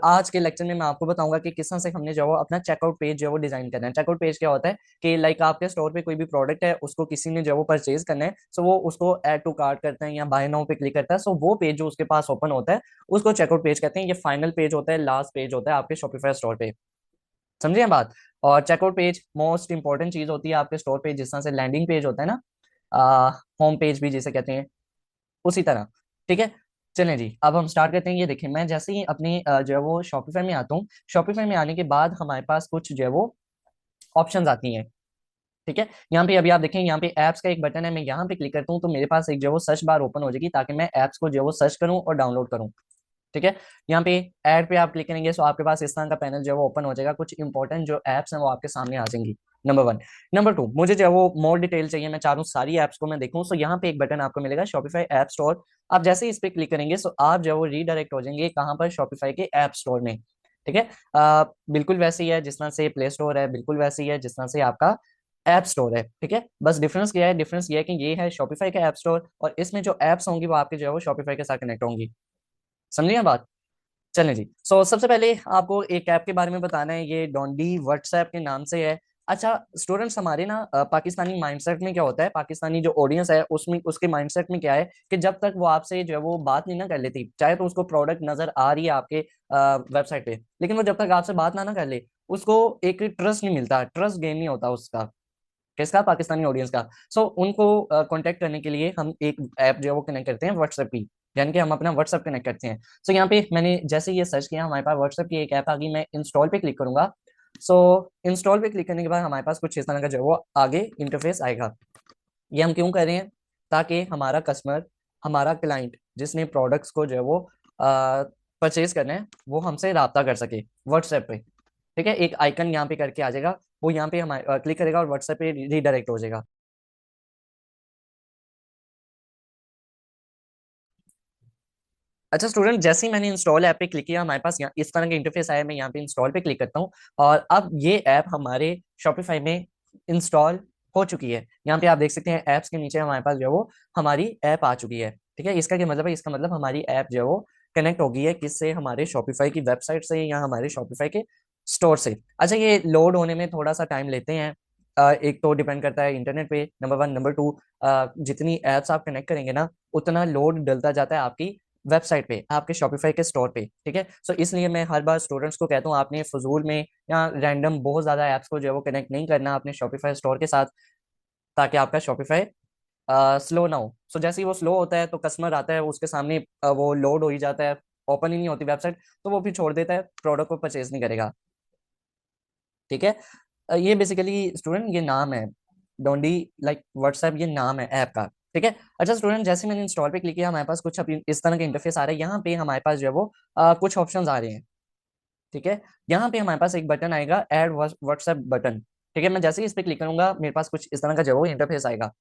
आज के लेक्चर में मैं आपको बताऊंगा कि किस तरह से हमने जो है वो अपना चेकआउट पेज जो है वो डिजाइन करना है। चेकआउट पेज क्या होता है कि लाइक आपके स्टोर पे कोई भी प्रोडक्ट है, उसको किसी ने जो है वो परचेज करना है, सो वो उसको ऐड टू कार्ट करता है या बाय नाउ पे क्लिक करता है, सो वो पेज जो उसके पास ओपन होता है उसको चेकआउट पेज कहते हैं। ये फाइनल पेज होता है, लास्ट पेज होता है आपके शॉपिफाई स्टोर पे। समझिए बात। और चेकआउट पेज मोस्ट इंपॉर्टेंट चीज होती है आपके स्टोर पे, जिस तरह से लैंडिंग पेज होता है ना, होम पेज भी जिसे कहते हैं, उसी तरह। ठीक है, चलें जी, अब हम स्टार्ट करते हैं। ये देखिए, मैं जैसे ही अपनी जो है वो शॉपिफाई में आता हूँ, शॉपिफाई में आने के बाद हमारे पास कुछ जो है वो ऑप्शंस आती हैं। ठीक है, यहाँ पे अभी आप देखें, यहाँ पे ऐप्स का एक बटन है, मैं यहाँ पे क्लिक करता हूँ तो मेरे पास एक जो है वो सर्च बार ओपन हो जाएगी, ताकि मैं ऐप्स को जो है वो सर्च करूँ और डाउनलोड करूँ। ठीक है, यहाँ पे ऐड पे आप क्लिक करेंगे तो आपके पास इस तरह का पैनल जो है वो ओपन हो जाएगा। कुछ इंपॉर्टेंट जो ऐप्स हैं वो आपके सामने आ जाएंगी। Number one. नंबर टू, मुझे जो है वो मोर डिटेल चाहिए, मैं चाहूँ सारी ऐप्स को मैं देखूँ, सो यहाँ पे एक बटन आपको मिलेगा शॉपिफाई ऐप स्टोर। आप जैसे ही इस पे क्लिक करेंगे सो आप जो है वो रीडायरेक्ट हो जाएंगे कहाँ पर, शॉपिफाई के ऐप स्टोर में। ठीक है, बिल्कुल वैसे ही है जिस तरह से प्ले स्टोर है, बिल्कुल वैसे ही है जिस तरह से आपका ऐप स्टोर है। ठीक है, बस डिफरेंस क्या है, डिफरेंस ये है कि ये है शॉपिफाई का ऐप स्टोर और इसमें जो ऐप्स होंगी वो आपके जो है वो शॉपिफाई के साथ कनेक्ट होंगी। समझिए बात। चलें जी, सबसे पहले आपको एक ऐप के बारे में बताना है, ये डोंडी व्हाट्सएप के नाम से है। अच्छा स्टूडेंट्स, हमारे ना पाकिस्तानी माइंडसेट में क्या होता है, पाकिस्तानी जो ऑडियंस है उसमें, उसके माइंडसेट में क्या है कि जब तक वो आपसे जो है वो बात नहीं ना कर लेती, चाहे तो उसको प्रोडक्ट नजर आ रही है आपके वेबसाइट पे, लेकिन वो जब तक आपसे बात ना कर ले, उसको एक ट्रस्ट नहीं मिलता, ट्रस्ट गेन नहीं होता उसका। किसका? पाकिस्तानी ऑडियंस का। उनको कांटेक्ट करने के लिए हम एक ऐप जो है वो कनेक्ट करते हैं व्हाट्सएप की, यानी कि हम अपना व्हाट्सएप कनेक्ट करते हैं। यहाँ पे मैंने जैसे ये सर्च किया, हमारे पास व्हाट्सएप की एक ऐप आ गई, मैं इंस्टॉल पे क्लिक करूंगा। सो इंस्टॉल पे क्लिक करने के बाद हमारे पास कुछ इस तरह का जो है वो आगे इंटरफेस आएगा। ये हम क्यों कर रहे हैं? ताकि हमारा कस्टमर, हमारा क्लाइंट जिसने प्रोडक्ट्स को जो है वो परचेज करना है, वो हमसे रब्ता कर सके व्हाट्सएप पे। ठीक है, एक आइकन यहाँ पे करके आ जाएगा, वो यहाँ पे हमारे क्लिक करेगा और व्हाट्सएप पे रीडायरेक्ट हो जाएगा। अच्छा स्टूडेंट, जैसे ही मैंने इंस्टॉल ऐप पे क्लिक किया, हमारे पास यहाँ इस तरह का इंटरफेस आया, मैं यहाँ पे इंस्टॉल पे क्लिक करता हूँ और अब ये ऐप हमारे शॉपिफाई में इंस्टॉल हो चुकी है। यहाँ पे आप देख सकते हैं ऐप्स के नीचे हमारे पास जो है वो हमारी ऐप आ चुकी है। ठीक है, इसका क्या मतलब है? इसका मतलब हमारी ऐप जो है वो कनेक्ट हो गई है, किससे? हमारे शॉपिफाई की वेबसाइट से या हमारे शॉपिफाई के स्टोर से। अच्छा, ये लोड होने में थोड़ा सा टाइम लेते हैं। एक तो डिपेंड करता है इंटरनेट पे, नंबर वन। नंबर टू, जितनी एप्स आप कनेक्ट करेंगे ना, उतना लोड डलता जाता है आपकी वेबसाइट पे, आपके शॉपिफाई के स्टोर पे। ठीक है, इसलिए मैं हर बार स्टूडेंट्स को कहता हूँ, आपने फजूल में या रैंडम बहुत ज्यादा ऐप्स को जो है वो कनेक्ट नहीं करना अपने शॉपिफाई स्टोर के साथ, ताकि आपका शॉपिफाई स्लो ना हो। जैसे ही वो स्लो होता है तो कस्टमर आता है, उसके सामने वो लोड हो ही जाता है, ओपन ही नहीं होती वेबसाइट, तो वो फिर छोड़ देता है, प्रोडक्ट को परचेज नहीं करेगा। ठीक है, ये बेसिकली स्टूडेंट ये नाम है डोंडी, लाइक व्हाट्सएप, ये नाम है ऐप का। ठीक है। अच्छा स्टूडेंट, जैसे मैंने इंस्टॉल पे क्लिक किया, हमारे पास कुछ अभी इस तरह का इंटरफेस आ रहा है। यहाँ पे हमारे पास जो है वो कुछ ऑप्शंस आ रहे हैं। ठीक है, यहाँ पे हमारे पास एक बटन आएगा, ऐड व्हाट्सएप बटन। ठीक है, मैं जैसे ही इस पे क्लिक करूंगा, मेरे पास कुछ इस तरह का जो है वो इंटरफेस आएगा।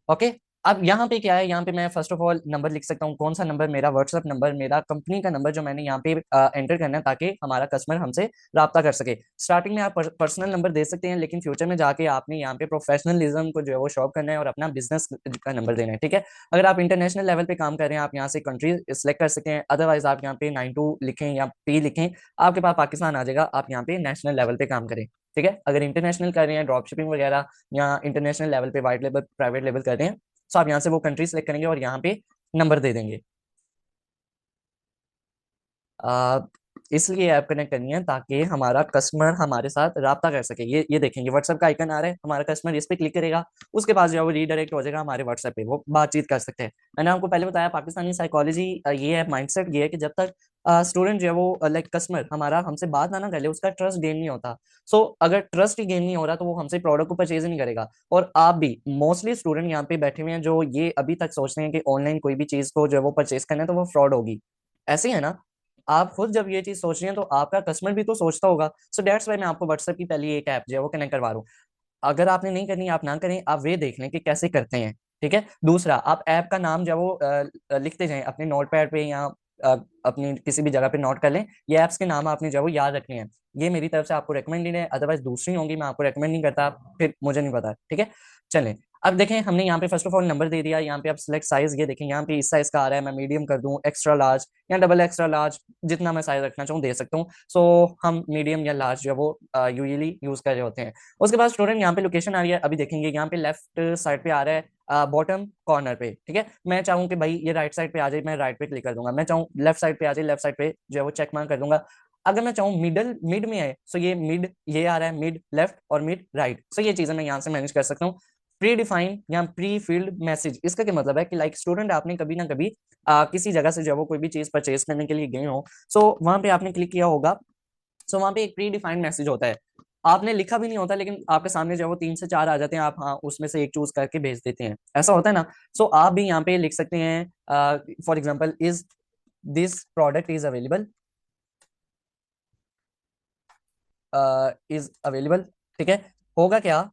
ओके, अब यहाँ पे क्या है, यहाँ पे मैं फर्स्ट ऑफ ऑल नंबर लिख सकता हूँ, कौन सा नंबर? मेरा व्हाट्सएप नंबर, मेरा कंपनी का नंबर जो मैंने यहाँ पे एंटर करना है, ताकि हमारा कस्टमर हमसे राब्ता कर सके। स्टार्टिंग में आप पर्सनल नंबर दे सकते हैं, लेकिन फ्यूचर में जाके आपने यहाँ पे प्रोफेशनलिज्म को जो है वो शो करना है और अपना बिजनेस का नंबर देना है। ठीक है, अगर आप इंटरनेशनल लेवल पे काम कर रहे हैं, आप यहाँ से कंट्री सेलेक्ट कर सकते हैं, अदरवाइज आप यहाँ पे 92 लिखें या पी लिखें, आपके पास पाकिस्तान आ जाएगा, आप यहाँ पे नेशनल लेवल पे काम करें। ठीक है, अगर इंटरनेशनल कर रहे हैं, ड्रॉप शिपिंग वगैरह, या इंटरनेशनल लेवल पे वाइट लेवल, प्राइवेट लेवल कर रहे हैं, आप यहाँ से वो कंट्री सेलेक्ट करेंगे और यहाँ पे नंबर दे देंगे। आ, इसलिए ऐप कनेक्ट करनी है ताकि हमारा कस्टमर हमारे साथ राब्ता कर सके। ये देखेंगे व्हाट्सएप का आइकन आ रहा है, हमारा कस्टमर इस पे क्लिक करेगा, उसके बाद जो है वो रीडायरेक्ट हो जाएगा हमारे व्हाट्सएप पे, वो बातचीत कर सकते हैं। मैंने आपको पहले बताया पाकिस्तानी साइकोलॉजी ये है, माइंडसेट ये है कि जब तक स्टूडेंट जो है वो लाइक कस्टमर हमारा हमसे बात ना कर ले, उसका ट्रस्ट गेन नहीं होता। अगर ट्रस्ट ही गेन नहीं हो रहा तो वो हमसे प्रोडक्ट को परचेज नहीं करेगा। और आप भी मोस्टली स्टूडेंट यहाँ पे बैठे हुए हैं जो ये अभी तक सोचते हैं कि ऑनलाइन कोई भी चीज को जो है वो परचेज करना है तो वो फ्रॉड होगी। ऐसे ही है ना? आप खुद जब ये चीज सोच रहे हैं तो आपका कस्टमर भी तो सोचता होगा। दैट्स वाई मैं आपको व्हाट्सएप की पहली एक ऐप जो है वो कनेक्ट करवा रहा हूँ। अगर आपने नहीं करनी, आप ना करें, आप वे देख लें कि कैसे करते हैं। ठीक है, दूसरा, आप ऐप का नाम जो है वो लिखते जाएं अपने नोट पैड पे या अपनी किसी भी जगह पे नोट कर लें। ये ऐप्स के नाम आपने जो है वो याद रखने हैं। ये मेरी तरफ से आपको रेकमेंडेड है, अदरवाइज दूसरी होंगी, मैं आपको रेकमेंड नहीं करता, फिर मुझे नहीं पता। ठीक है, चलें। अब देखें हमने यहाँ पे फर्स्ट ऑफ ऑल नंबर दे दिया, यहाँ पे आप सिलेक्ट साइज, ये देखें यहाँ पे इस साइज का आ रहा है, मैं मीडियम कर दूं, एक्स्ट्रा लार्ज या डबल एक्स्ट्रा लार्ज, जितना मैं साइज रखना चाहूँ दे सकता हूँ। सो हम मीडियम या लार्ज जो है वो यूजली यूज कर रहे होते हैं। उसके बाद स्टूडेंट यहाँ पे लोकेशन आ रही है, अभी देखेंगे यहाँ पे लेफ्ट साइड पे आ रहा है बॉटम कॉर्नर पे, ठीक है। मैं चाहूँ कि भाई ये राइट साइड पे आ जाए, मैं राइट पे क्लिक कर दूंगा। मैं चाहूँ लेफ्ट साइड पे आ जाए, लेफ्ट साइड पे जो है वो चेक मार्क कर दूंगा। अगर मैं चाहूँ मिड में है, सो ये मिड ये आ रहा है, मिड लेफ्ट और मिड राइट, सो ये चीजें मैं यहाँ से मैनेज कर सकता हूँ। प्री डिफाइंड या प्री फिल्ड मैसेज, इसका क्या मतलब है कि लाइक स्टूडेंट आपने कभी ना कभी किसी जगह से जो है वो कोई भी चीज परचेज करने के लिए गए हो, सो वहां पे आपने क्लिक किया होगा। सो वहां पे एक प्री डिफाइंड मैसेज होता है, आपने लिखा भी नहीं होता लेकिन आपके सामने जो है वो 3 से 4 आ जाते हैं, आप हाँ उसमें से एक चूज करके भेज देते हैं, ऐसा होता है ना। सो आप भी यहाँ पे लिख सकते हैं for example, is this product is available, is available, ठीक है। होगा क्या,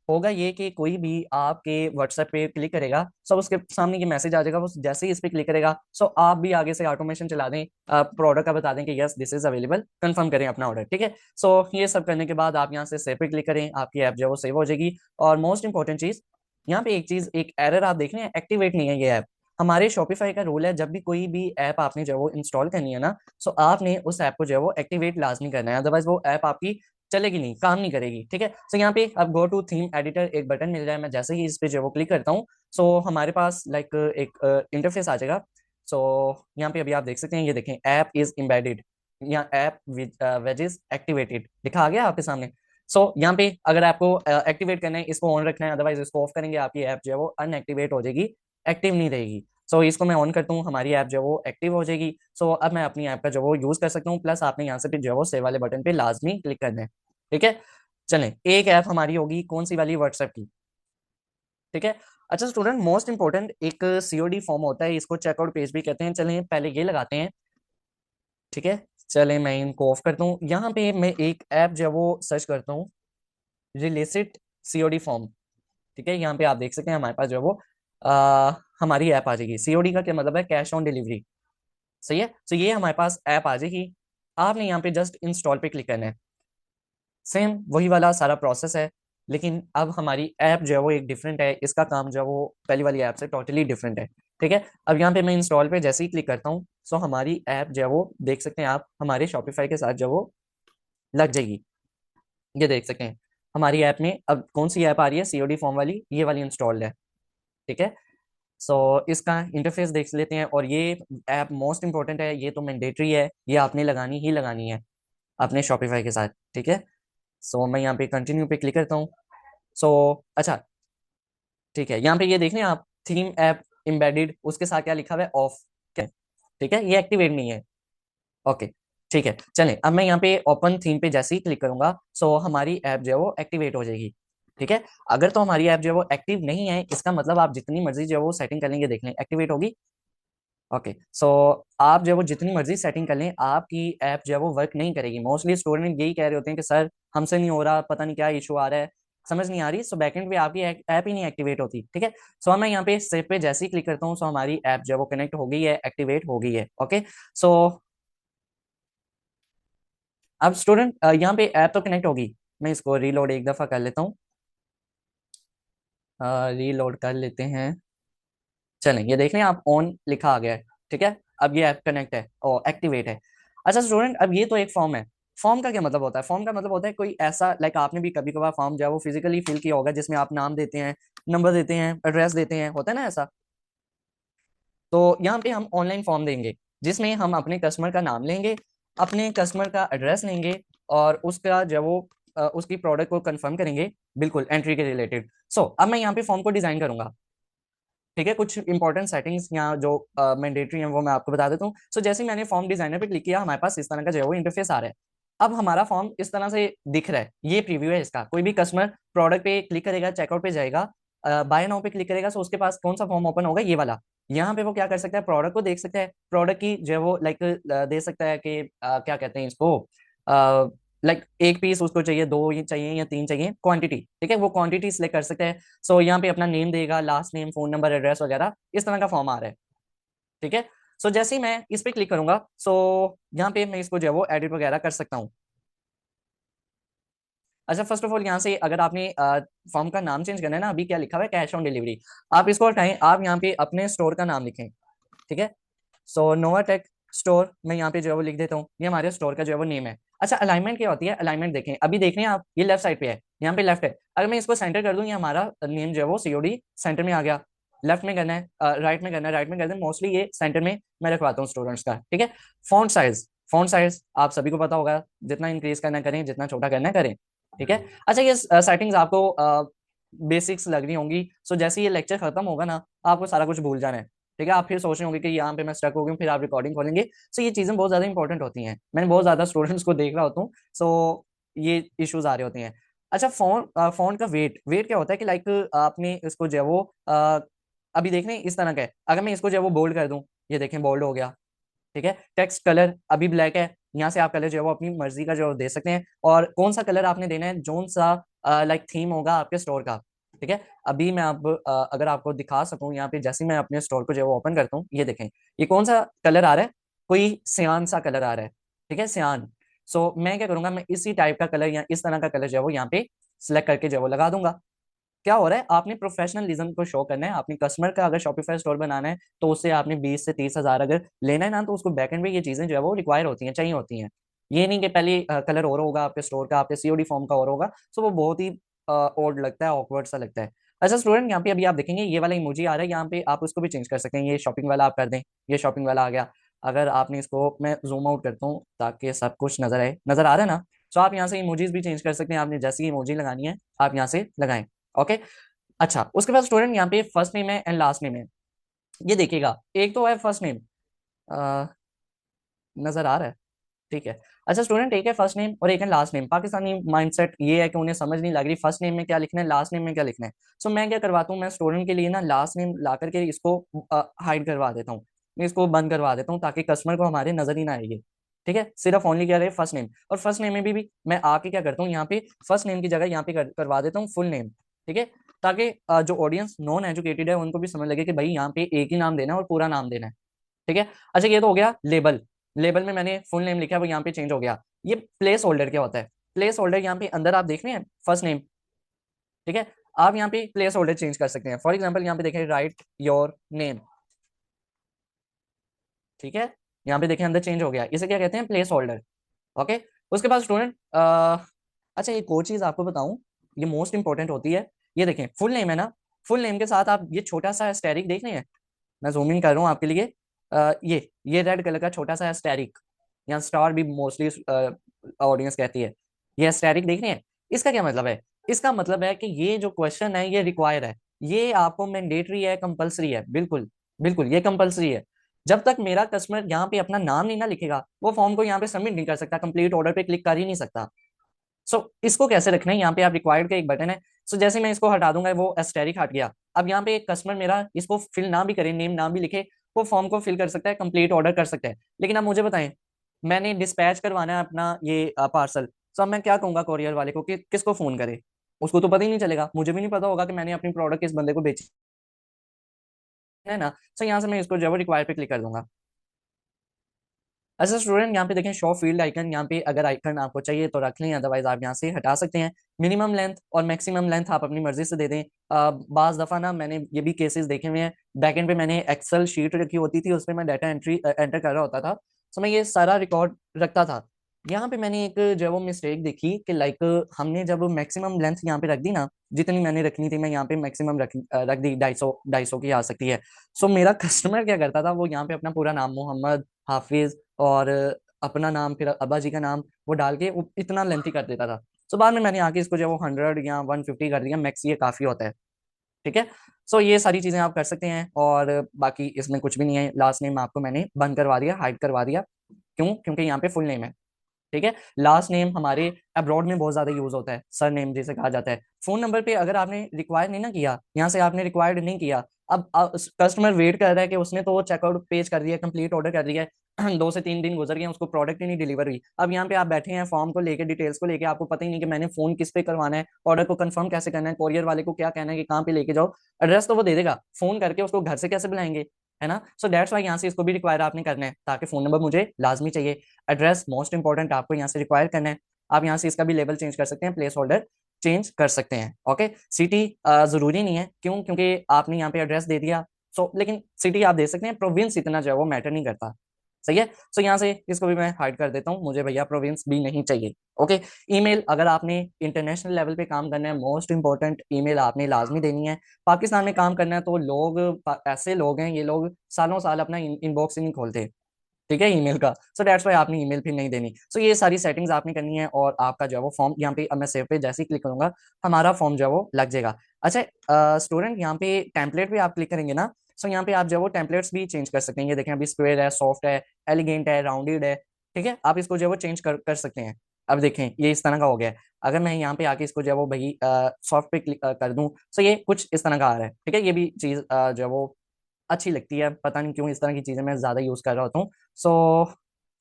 होगा ये कि कोई भी आपके व्हाट्सएप पे क्लिक करेगा, सब उसके सामने ये मैसेज आ जाएगा, वो जैसे ही इस पे क्लिक करेगा, सो आप भी आगे से ऑटोमेशन चला दें, प्रोडक्ट का बता दें कि yes this is available, confirm करें अपना ऑर्डर, ठीक है। सो ये सब करने के बाद आप यहाँ से सेव पे क्लिक करें, आपकी ऐप जो है वो सेव हो जाएगी। और मोस्ट इंपॉर्टेंट चीज, यहाँ पे एक चीज, एक एरर आप देख रहे हैं, एक्टिवेट नहीं है ये ऐप। हमारे शॉपिफाई का रूल है, जब भी कोई भी ऐप आपने जो है वो इंस्टॉल करनी है ना, सो आपने उस ऐप को जो है वो एक्टिवेट लाजमी करना है, अदरवाइज वो ऐप आपकी चलेगी नहीं, काम नहीं करेगी, ठीक है। सो यहाँ पे अब गो टू थीम एडिटर एक बटन मिल रहा है, मैं जैसे ही इस पे जो है वो क्लिक करता हूँ, सो हमारे पास लाइक एक इंटरफेस आ जाएगा। सो यहाँ पे अभी आप देख सकते हैं, ये देखें ऐप इज एम्बेडेड या ऐप वेजेस एक्टिवेटेड लिखा आ गया आपके सामने। सो यहाँ पे अगर आपको एक्टिवेट करना है, इसको ऑन रखना है, अदरवाइज इसको ऑफ करेंगे, आपकी ऐप जो है वो अनएक्टिवेट हो जाएगी, एक्टिव नहीं रहेगी। सो इसको मैं ऑन करता हूँ, हमारी ऐप जो है वो एक्टिव हो जाएगी। सो अब मैं अपनी ऐप का जो वो यूज कर सकता हूँ, प्लस आपने यहाँ से भी जो है वो सेव वाले बटन पे लाजमी क्लिक करना है, ठीक है। चलें, एक ऐप हमारी होगी कौन सी वाली, व्हाट्सएप की, ठीक है। अच्छा स्टूडेंट, मोस्ट इंपॉर्टेंट एक सीओडी फॉर्म होता है, इसको चेकआउट पेज भी कहते हैं, चलें पहले ये लगाते हैं, ठीक है। चलें मैं इनको ऑफ करता हूँ, यहाँ पे मैं एक ऐप जो है वो सर्च करता हूँ, रिलेसिट सीओडी फॉर्म, ठीक है। यहाँ पे आप देख सकते हैं हमारे पास जो है वो हमारी ऐप आ जाएगी। सीओडी का क्या मतलब है, कैश ऑन डिलीवरी, सही है। तो ये हमारे पास ऐप आ जाएगी, आपने यहाँ पे जस्ट इंस्टॉल पे क्लिक करना है, सेम वही वाला सारा प्रोसेस है, लेकिन अब हमारी ऐप जो है वो एक डिफरेंट है, इसका काम जो है वो पहली वाली ऐप से टोटली डिफरेंट है, ठीक है। अब यहाँ पे मैं इंस्टॉल पे जैसे ही क्लिक करता हूँ, सो हमारी ऐप जो है वो देख सकते हैं आप, हमारे शॉपिफाई के साथ जो है वो लग जाएगी, ये देख सकते हैं हमारी ऐप में अब कौन सी ऐप आ रही है, सीओडी फॉर्म वाली, ये वाली इंस्टॉल्ड है, ठीक है। सो इसका इंटरफेस देख लेते हैं, और ये ऐप मोस्ट इंपॉर्टेंट है, ये तो मैंडेटरी है, ये आपने लगानी ही लगानी है अपने शॉपिफाई के साथ, ठीक है। सो मैं यहाँ पे कंटिन्यू पे क्लिक करता हूँ। सो अच्छा, ठीक है, यहाँ पे ये देख रहे हैं आप, थीम ऐप एम्बेडेड, उसके साथ क्या लिखा हुआ है, ऑफ, ठीक है, ये एक्टिवेट नहीं है, ओके, ठीक है। चलें अब मैं यहाँ पे ओपन थीम पे जैसे ही क्लिक करूंगा, सो हमारी ऐप जो है वो एक्टिवेट हो जाएगी, ठीक है। अगर तो हमारी ऐप जो है वो एक्टिव नहीं है, इसका मतलब आप जितनी मर्जी जो है वो सेटिंग कर लेंगे, देख लें एक्टिवेट होगी, ओके। सो आप जो है वो जितनी मर्जी सेटिंग कर लें, आपकी ऐप जो है वो वर्क नहीं करेगी। मोस्टली स्टूडेंट यही कह रहे होते हैं कि सर हमसे नहीं हो रहा, पता नहीं क्या इशू आ रहा है, समझ नहीं आ रही, सो बैकएंड पे आपकी ऐप ही नहीं एक्टिवेट होती, ठीक है। सो मैं यहाँ पे सेव पे जैसे ही क्लिक करता हूँ, सो हमारी ऐप जो है वो कनेक्ट हो गई है, एक्टिवेट हो गई है, ओके। सो अब स्टूडेंट यहाँ पे ऐप तो कनेक्ट होगी, मैं इसको रीलोड एक दफा कर लेता हूँ, रीलोड कर लेते हैं। चलें ये देख रहे हैं आप, ऑन लिखा आ गया है, ठीक है। अब ये ऐप कनेक्ट है और एक्टिवेट है। अच्छा स्टूडेंट, अब ये तो एक फॉर्म है, फॉर्म का क्या मतलब होता है, फॉर्म का मतलब होता है कोई ऐसा, लाइक आपने भी कभी कभार फॉर्म जो है वो फिजिकली फिल किया होगा, जिसमें आप नाम देते हैं, नंबर देते हैं, एड्रेस देते हैं, होता है ना ऐसा। तो यहाँ पे हम ऑनलाइन फॉर्म देंगे, जिसमें हम अपने कस्टमर का नाम लेंगे, अपने कस्टमर का एड्रेस लेंगे, और उसका जो वो उसकी प्रोडक्ट को कंफर्म करेंगे, बिल्कुल एंट्री के रिलेटेड। सो अब मैं यहाँ पे फॉर्म को डिजाइन करूंगा, ठीक है। कुछ इंपॉर्टेंट सेटिंग्स यहाँ जो मैंडेटरी हैं वो मैं आपको बता देता हूँ। सो जैसे ही मैंने फॉर्म डिजाइनर पे क्लिक किया, हमारे पास इस तरह का जो है वो इंटरफेस आ रहा है। अब हमारा फॉर्म इस तरह से दिख रहा है, ये प्रीव्यू है इसका। कोई भी कस्टमर प्रोडक्ट पे क्लिक करेगा, चेकआउट पे जाएगा, बाय नाउ पे क्लिक करेगा, सो उसके पास कौन सा फॉर्म ओपन होगा, ये वाला। यहाँ पे वो क्या कर सकता है, प्रोडक्ट को देख सकता है, प्रोडक्ट की जो है वो लाइक दे सकता है कि क्या कहते हैं इसको, लाइक एक पीस उसको चाहिए, दो ही चाहिए या तीन चाहिए, क्वांटिटी, ठीक है, वो क्वांटिटी सिलेक्ट कर सकते हैं। सो यहाँ पे अपना नेम देगा, last name, phone number, address वगैरह, इस तरह का फॉर्म आ रहा है, ठीक है। सो जैसे ही मैं इस पे क्लिक करूंगा, सो यहाँ पे मैं इसको जो है वो एडिट वगैरह कर सकता हूँ। अच्छा, फर्स्ट ऑफ ऑल यहाँ से अगर आपने फॉर्म का नाम चेंज करना है ना, अभी क्या लिखा हुआ है, कैश ऑन डिलीवरी, आप इसको हटाएं, आप यहाँ पे अपने स्टोर का नाम लिखें। ठीक है, सो नोवाटेक स्टोर मैं यहाँ पे जो है वो लिख देता हूँ, ये हमारे स्टोर का जो है वो नेम है। अच्छा, अलाइनमेंट क्या होती है, अलाइनमेंट देखें, अभी देख रहे हैं आप, ये लेफ्ट साइड पे है, यहाँ पे लेफ्ट है, अगर मैं इसको सेंटर कर दूं, ये हमारा नेम जो है वो सीओडी सेंटर में आ गया। लेफ्ट में करना है, राइट में करना है, राइट में करना है, मोस्टली ये सेंटर में मैं रखवाता हूँ स्टूडेंट्स का। ठीक है, फॉन्ट साइज आप सभी को पता होगा, जितना इंक्रीज करना करें, जितना छोटा करना करें। ठीक है, अच्छा ये सेटिंग्स आपको बेसिक्स लग रही होंगी, सो जैसे ये लेक्चर खत्म होगा ना, आपको सारा कुछ भूल जाना है। ठीक है, आप फिर सोच रहे होंगे कि यहाँ पे मैं स्टक हो गया, फिर आप रिकॉर्डिंग खोलेंगे। सो ये चीजें बहुत ज्यादा इंपॉर्टेंट होती हैं, मैंने बहुत ज्यादा स्टूडेंट्स को देख रहा होता हूँ, सो ये इश्यूज आ रहे होते हैं। अच्छा, फोन का वेट क्या होता है कि लाइक आपने इसको जो है वो अभी देख रहे हैं इस तरह का है, अगर मैं इसको जो है वो बोल्ड कर दूं, ये देखें बोल्ड हो गया। ठीक है, टेक्स्ट कलर अभी ब्लैक है, यहाँ से आप कलर जो है वो अपनी मर्जी का जो दे सकते हैं, और कौन सा कलर आपने देना है, जोन सा लाइक थीम होगा आपके स्टोर का। ठीक है, अभी मैं अब अगर आपको दिखा सकूं, यहाँ पे जैसे ही मैं अपने स्टोर को जो है वो ओपन करता हूँ, ये देखें ये कौन सा कलर आ रहा है, कोई सियान सा कलर आ रहा है। ठीक है, सियान। सो मैं क्या करूंगा, मैं इसी टाइप का कलर या इस तरह का कलर जो है वो यहाँ पे सिलेक्ट करके जो है वो लगा दूंगा। क्या हो रहा है, आपने प्रोफेशनलिज्म को शो करना है, आपने कस्टमर का अगर शॉपिफाई स्टोर बनाना है, तो उससे आपने 20 से 30 हजार अगर लेना है ना, तो उसको बैकएंड पे ये चीजें जो है वो रिक्वायर होती हैं, चाहिए होती हैं। ये नहीं कि पहले कलर और होगा आपके स्टोर का, आपके सीओडी फॉर्म का और होगा, सो वो बहुत ही ऑड लगता है, ऑकवर्ड सा लगता है। अच्छा स्टूडेंट, यहाँ पे अभी आप देखेंगे ये वाला इमोजी आ रहा है, यहाँ पे आप उसको भी चेंज कर सकते हैं, ये शॉपिंग वाला आप कर दें, ये शॉपिंग वाला आ गया। अगर आपने इसको, मैं जूम आउट करता हूँ ताकि सब कुछ नजर आए, नजर आ रहा है ना, तो आप यहाँ से इमोजीज भी चेंज कर सकते हैं, आपने जैसी इमोजी लगानी है आप यहाँ से लगाएं। ओके, अच्छा उसके बाद स्टूडेंट यहाँ पे फर्स्ट नेम है एंड लास्ट नेम है, ये देखिएगा, एक तो है फर्स्ट नेम, नजर आ रहा है। ठीक है, अच्छा स्टूडेंट, एक है फर्स्ट नेम और एक है लास्ट नेम। पाकिस्तानी माइंडसेट ये है कि उन्हें समझ नहीं लग रही फर्स्ट नेम में क्या लिखना है, लास्ट नेम में क्या लिखना है। सो मैं क्या करवाता हूँ, मैं स्टूडेंट के लिए ना लास्ट नेम ला करके इसको हाइड करवा देता हूँ, मैं इसको बंद करवा देता हूँ, ताकि कस्टमर को हमारे नजर ही ना आएगी। ठीक है, सिर्फ ओनली क्या रहे फर्स्ट नेम, और फर्स्ट नेम में भी मैं आके क्या करता हूँ, यहाँ पे फर्स्ट नेम की जगह यहाँ पे करवा देता हूँ फुल नेम। ठीक है, ताकि जो ऑडियंस नॉन एजुकेटेड है उनको भी समझ लगे कि भाई यहाँ पे एक ही नाम देना है और पूरा नाम देना है। ठीक है, अच्छा ये तो हो गया लेबल, लेबल में मैंने फुल नेम लिखा है वो यहाँ पे चेंज हो गया। ये प्लेस होल्डर क्या होता है, प्लेस होल्डर यहाँ पे अंदर आप देख रहे हैं फर्स्ट नेम। ठीक है, आप यहाँ पे प्लेस होल्डर चेंज कर सकते हैं, फॉर एग्जाम्पल यहाँ पे देखें राइट योर नेम। ठीक है, यहाँ पे देखें अंदर चेंज हो गया, इसे क्या कहते हैं, प्लेस होल्डर। ओके, उसके बाद स्टूडेंट अच्छा एक और चीज आपको बताऊं, ये मोस्ट इंपॉर्टेंट होती है, ये देखें फुल नेम है ना, फुल नेम के साथ आप ये छोटा सा एस्टेरिक देख रहे हैं, मैं जूम इन कर रहा हूँ आपके लिए, ये रेड कलर का छोटा सा एस्टेरिक, यहाँ स्टार भी मोस्टली ऑडियंस कहती है, ये एस्टेरिक देख रहे हैं, इसका क्या मतलब है, इसका मतलब है कि ये जो क्वेश्चन है ये रिक्वायर है, ये आपको मैंडेटरी है, कंपलसरी है, बिल्कुल बिल्कुल ये कंपलसरी है। जब तक मेरा कस्टमर यहाँ पे अपना नाम नहीं ना लिखेगा, वो फॉर्म को यहाँ पे सबमिट नहीं कर सकता, कंप्लीट ऑर्डर पे क्लिक कर ही नहीं सकता। इसको कैसे रखना है, यहाँ पे आप रिक्वायर्ड का एक बटन है, जैसे मैं इसको हटा दूंगा वो एस्टेरिक हट गया, अब यहाँ पे एक कस्टमर मेरा इसको फिल ना भी करे, नेम ना भी लिखे, वो फॉर्म को फिल कर सकता है, कंप्लीट ऑर्डर कर सकता है। लेकिन अब मुझे बताएं, मैंने डिस्पैच करवाना है अपना ये पार्सल, तो अब मैं क्या कहूंगा कोरियर वाले को कि किसको फोन करे, उसको तो पता ही नहीं चलेगा, मुझे भी नहीं पता होगा कि मैंने अपनी प्रोडक्ट किस बंदे को बेची है ना। यहाँ से मैं इसको जो है रिक्वायर पे क्लिक कर दूंगा। अच्छा स्टूडेंट, यहाँ पे देखें शो फील्ड आइकन, यहाँ पे अगर आइकन आपको चाहिए तो रख लें, अदरवाइज आप यहाँ से हटा सकते हैं। मिनिमम लेंथ और मैक्सिमम लेंथ आप अपनी मर्जी से दे दें। बाज दफा ना मैंने ये भी केसेस देखे हुए हैं, बैकएंड पे मैंने एक्सेल शीट रखी होती थी, उसमें मैं डाटा एंटर कर रहा होता था, तो मैं ये सारा रिकॉर्ड रखता था। यहाँ पे मैंने एक जो है वो मिस्टेक देखी कि लाइक हमने जब मैक्सिमम लेंथ यहाँ पे रख दी ना, जितनी मैंने रखनी थी मैं यहाँ पे मैक्सिमम रख दी, 250 की आ सकती है। सो मेरा कस्टमर क्या करता था, वो यहाँ पे अपना पूरा नाम मोहम्मद हाफिज और अपना नाम फिर अब्बा जी का नाम वो डाल के वो इतना लेंथी कर देता था। बाद में मैंने आके इसको जो है वो 100 या 150 कर दिया, मैक्स ये काफी होता है। ठीक है, ये सारी चीजें आप कर सकते हैं, और बाकी इसमें कुछ भी नहीं है, लास्ट नेम आपको मैंने बंद करवा दिया, हाइड करवा दिया, क्यों, क्योंकि यहाँ पे फुल नेम है। ठीक है, लास्ट नेम हमारे अब्रॉड में बहुत ज्यादा यूज होता है, सर नेम जिसे कहा जाता है। फोन नंबर पे अगर आपने रिक्वायर नहीं ना किया, यहाँ से आपने रिक्वायर्ड नहीं किया, अब कस्टमर वेट कर रहा है कि उसने तो वो चेकआउट पेज कर दिया, कंप्लीट ऑर्डर कर दिया है 2 से 3 दिन गुजर गए, उसको प्रोडक्ट ही नहीं डिलीवर हुई, अब यहाँ पे आप बैठे हैं फॉर्म को लेके, डिटेल्स को लेके, आपको पता ही नहीं कि मैंने फोन किस पे करवाना है, ऑर्डर को कंफर्म कैसे करना है, कोरियर वाले को क्या कहना है कि कहाँ पे लेके जाओ, एड्रेस तो वो दे देगा, फोन करके उसको घर से कैसे बुलाएंगे, है ना। दैट्स वाई यहाँ से इसको भी रिक्वायर आपने करना है, ताकि फोन नंबर मुझे लाजमी चाहिए, एड्रेस मोस्ट इंपॉर्टेंट आपको यहाँ से रिक्वायर करना है। आप यहाँ से इसका भी लेबल चेंज कर सकते हैं, प्लेस होल्डर चेंज कर सकते हैं। ओके, सिटी जरूरी नहीं है, क्यों? क्योंकि आपने यहाँ पे एड्रेस दे दिया, सो लेकिन सिटी आप दे सकते हैं, प्रोविंस इतना जो है वो मैटर नहीं करता। सही है, सो यहाँ से इसको भी मैं हाइड कर देता हूँ, मुझे भैया प्रोविंस भी नहीं चाहिए। ओके, ईमेल, अगर आपने इंटरनेशनल लेवल पे काम करना है, मोस्ट इंपॉर्टेंट ईमेल आपने लाजमी देनी है। पाकिस्तान में काम करना है तो लोग ऐसे लोग हैं, ये लोग सालों साल अपना इनबॉक्स ही नहीं खोलते, ठीक है, ईमेल का। सो दैट्स वाई आपने ईमेल फिर नहीं देनी। सो ये सारी सेटिंग्स आपने करनी है, और आपका जो है वो फॉर्म यहाँ पे, अब मैं सेव पे जैसे ही क्लिक करूंगा हमारा फॉर्म जो है वो लग जाएगा। अच्छा स्टूडेंट, यहाँ पे टेम्पलेट पे आप क्लिक करेंगे ना, सो यहाँ पे आप जो है वो टेम्पलेट्स भी चेंज कर सकते हैं। ये देखें, अभी स्क्वायर है, सॉफ्ट है, एलिगेंट है, राउंडेड है, ठीक है, आप इसको जो है वो चेंज कर सकते हैं। अब देखें ये इस तरह का हो गया है। अगर मैं यहाँ पे आके इसको जो है वो भाई सॉफ्ट पे क्लिक कर दूं, सो ये कुछ इस तरह का आ रहा है, ठीक है। ये भी चीज जो है वो अच्छी लगती है, पता नहीं क्यों इस तरह की चीजें मैं ज्यादा यूज कर रहा होता हूँ। सो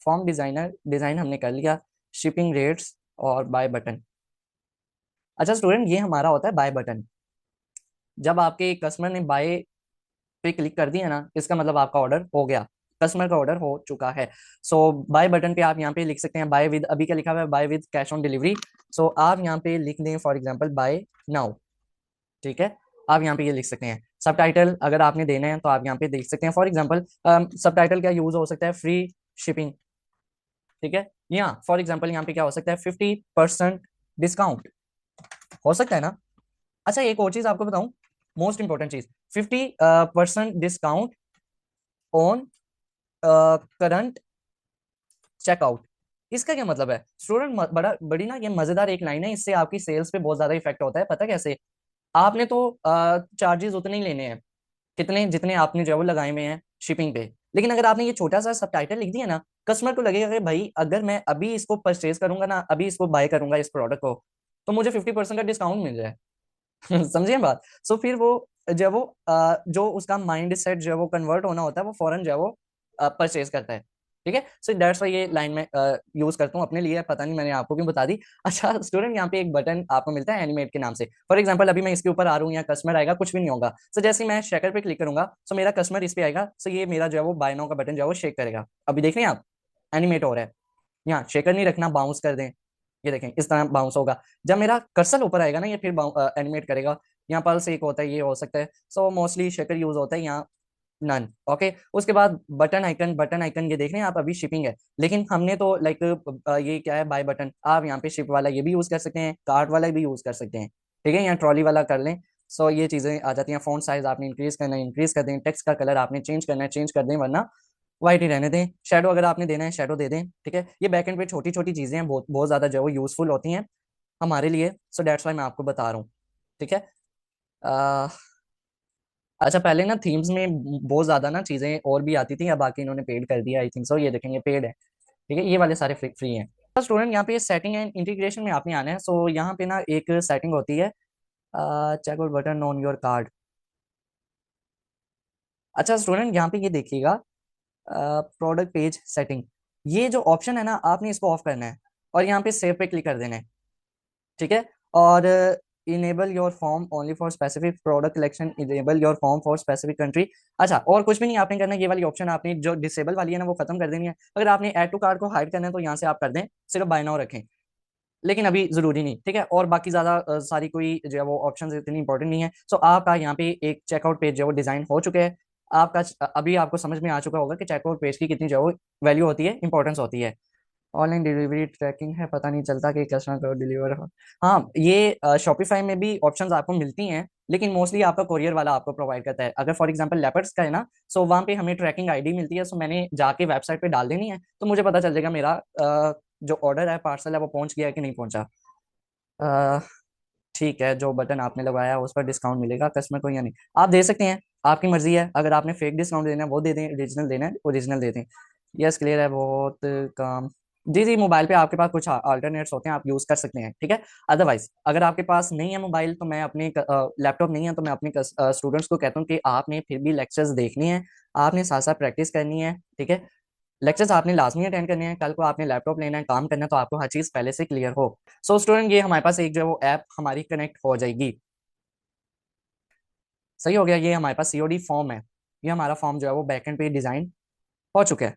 फॉर्म डिजाइनर डिजाइन हमने कर लिया, शिपिंग रेट्स और बाय बटन। अच्छा स्टूडेंट, ये हमारा होता है बाय बटन। जब आपके कस्टमर ने बाय पे क्लिक कर दिया ना, इसका मतलब आपका ऑर्डर हो गया, कस्टमर का ऑर्डर हो चुका है। सो बाय बटन पे आप यहाँ पे लिख सकते हैं बाय विद, अभी क्या लिखा हुआ है, buy with cash on delivery. So आप यहाँ पे लिख दें फॉर एग्जांपल बाय नाउ, ठीक है। आप यहाँ पे ये लिख सकते हैं। सब टाइटल अगर आपने देना है तो आप यहाँ पे देख सकते हैं, फॉर एग्जाम्पल सब टाइटल क्या यूज हो सकता है, फ्री शिपिंग, ठीक है। या फॉर एग्जाम्पल यहाँ पे क्या हो सकता है, 50% डिस्काउंट, हो सकता है ना। अच्छा एक और चीज आपको बताऊं, मोस्ट इंपॉर्टेंट चीज, 50% डिस्काउंट ऑन करंट चेकआउट। इसका क्या मतलब है स्टूडेंट? बड़ा बड़ी ना ये मजेदार एक लाइन है, इससे आपकी सेल्स पे बहुत ज्यादा इफेक्ट होता है। पता कैसे? आपने तो चार्जेस उतने ही लेने हैं, कितने जितने आपने जो है वो लगाए हुए हैं शिपिंग पे, लेकिन अगर आपने ये छोटा सा सब टाइटल लिख दिया ना, कस्टमर को लगेगा कि भाई अगर मैं अभी इसको परचेज करूंगा ना, अभी इसको बाय करूंगा इस प्रोडक्ट को, तो मुझे 50% का डिस्काउंट मिल जाए। समझिए बात। सो फिर वो जो वो जो उसका माइंड सेट जो है वो कन्वर्ट होना होता है, वो फौरन जो है वो परचेज करता है, ठीक है। सो दैट्स वाई ये लाइन में यूज करता हूँ अपने लिए, पता नहीं मैंने आपको क्यों बता दी। अच्छा स्टूडेंट, यहाँ पे एक बटन आपको मिलता है एनिमेट के नाम से। फॉर एग्जांपल अभी मैं इसके ऊपर आ रहा हूँ, यहाँ कस्टमर आएगा, कुछ भी नहीं होगा। सो जैसे ही मैं शेकर पे क्लिक करूंगा, सो मेरा कस्टमर इस पे आएगा, सो ये मेरा जो है वो बाय नाउ का बटन जो है वो शेक करेगा। अभी देख रहे हैं आप, एनिमेट हो रहा है। यहाँ शेकर नहीं रखना, बाउंस कर दें, ये देखें इस तरह बाउंस होगा। जब मेरा कर्सर ऊपर आएगा ना, ये फिर एनिमेट करेगा। यहाँ पल्स एक होता है, ये हो सकता है। सो मोस्टली शेकर यूज होता है यहाँ, नन। ओके, उसके बाद बटन आइकन, बटन आइकन ये देख रहे हैं आप, अभी शिपिंग है, लेकिन हमने तो लाइक ये क्या है, बाय बटन। आप यहाँ पे शिप वाला ये भी यूज कर सकते हैं, कार्ट वाला भी यूज कर सकते हैं, ठीक है, यहाँ ट्रॉली वाला कर लें। सो ये चीजें आ जाती हैं। फॉन्ट साइज आपने इंक्रीज करना है, इंक्रीज कर दें। टेक्स्ट का कलर आपने चेंज करना है, चेंज कर दें, वरना व्हाइट ही रहने दें। शेडो अगर आपने देना है, शेडो दे दें, ठीक है। ये बैकएंड पे छोटी छोटी चीजें हैं, बहुत बहुत ज्यादा जो है वो यूजफुल होती हैं हमारे लिए। सो दैट्स वाई मैं आपको बता रहा हूँ, ठीक है। अह, अच्छा पहले ना थीम्स में बहुत ज्यादा ना चीजें और भी आती थी, अब बाकी इन्होंने पेड कर दिया आई थिंक। सो ये देखेंगे पेड है, ठीक है, ये वाले सारे फ्री हैं। तो स्टूडेंट यहाँ पे सेटिंग एंड इंटीग्रेशन में आपने आना है। सो यहाँ पे ना एक सेटिंग होती है, check out button on your card. अच्छा स्टूडेंट, यहाँ पे ये देखिएगा, प्रोडक्ट पेज सेटिंग, ये जो ऑप्शन है ना, आपने इसको ऑफ करना है और यहाँ पे सेव पे क्लिक कर देना है, ठीक है। और enable your form only for specific product collection, enable your form for specific country. अच्छा और कुछ भी नहीं आपने करना, ये वाली ऑप्शन आपने जो डिसेबल वाली है ना वो खत्म कर देनी है। अगर आपने ऐड टू कार्ट को हाइड करना है तो यहाँ से आप कर दें, सिर्फ बाय नाउ रखें, लेकिन अभी जरूरी नहीं, ठीक है। और बाकी ज्यादा सारी कोई जो है वो ऑप्शन इतनी इंपॉर्टेंट नहीं है। सो आपका यहाँ पे एक चेकआउट पेज जो है वो डिजाइन हो चुके हैं आपका। अभी आपको समझ में आ चुका होगा कि चेकआउट पेज की कितनी जो है वो वैल्यू होती है, इंपॉर्टेंस होती है। ऑनलाइन डिलीवरी ट्रैकिंग है, पता नहीं चलता कि कस्टमर को डिलीवर हो। हाँ ये शॉपिफाई में भी ऑप्शंस आपको मिलती हैं, लेकिन मोस्टली आपका कोरियर वाला आपको प्रोवाइड करता है। अगर फॉर एग्जांपल लेपर्ड्स का है ना, सो वहाँ पे हमें ट्रैकिंग आईडी मिलती है। सो मैंने जाके वेबसाइट पे डाल देनी है, तो मुझे पता चल जाएगा मेरा जो ऑर्डर है, पार्सल है, वो पहुंच गया कि नहीं पहुंचा। अ, ठीक है, जो बटन आपने लगाया है उस पर डिस्काउंट मिलेगा कस्टमर को या नहीं, आप दे सकते हैं, आपकी मर्जी है। अगर आपने फेक डिस्काउंट देना है वो दे दें, ओरिजिनल देना है ओरिजिनल दे दें। यस क्लियर है, बहुत काम। जी जी, मोबाइल पे आपके पास कुछ अल्टरनेट्स होते हैं, आप यूज कर सकते हैं, ठीक है। अदरवाइज अगर आपके पास नहीं है मोबाइल, तो मैं अपने लैपटॉप नहीं है, तो मैं अपने स्टूडेंट्स को कहता हूँ कि आपने फिर भी लेक्चर्स देखने हैं, आपने साथ साथ प्रैक्टिस करनी है, ठीक है। लेक्चर्स आपने लाजमी अटेंड करने हैं। कल को आपने लैपटॉप लेना है, काम करना है, तो आपको हर चीज पहले से क्लियर हो। सो स्टूडेंट, ये हमारे पास एक जो है वो ऐप हमारी कनेक्ट हो जाएगी। सही हो गया, ये हमारे पास सीओडी फॉर्म है, ये हमारा फॉर्म जो है वो बैकएंड पे डिजाइन हो चुका है।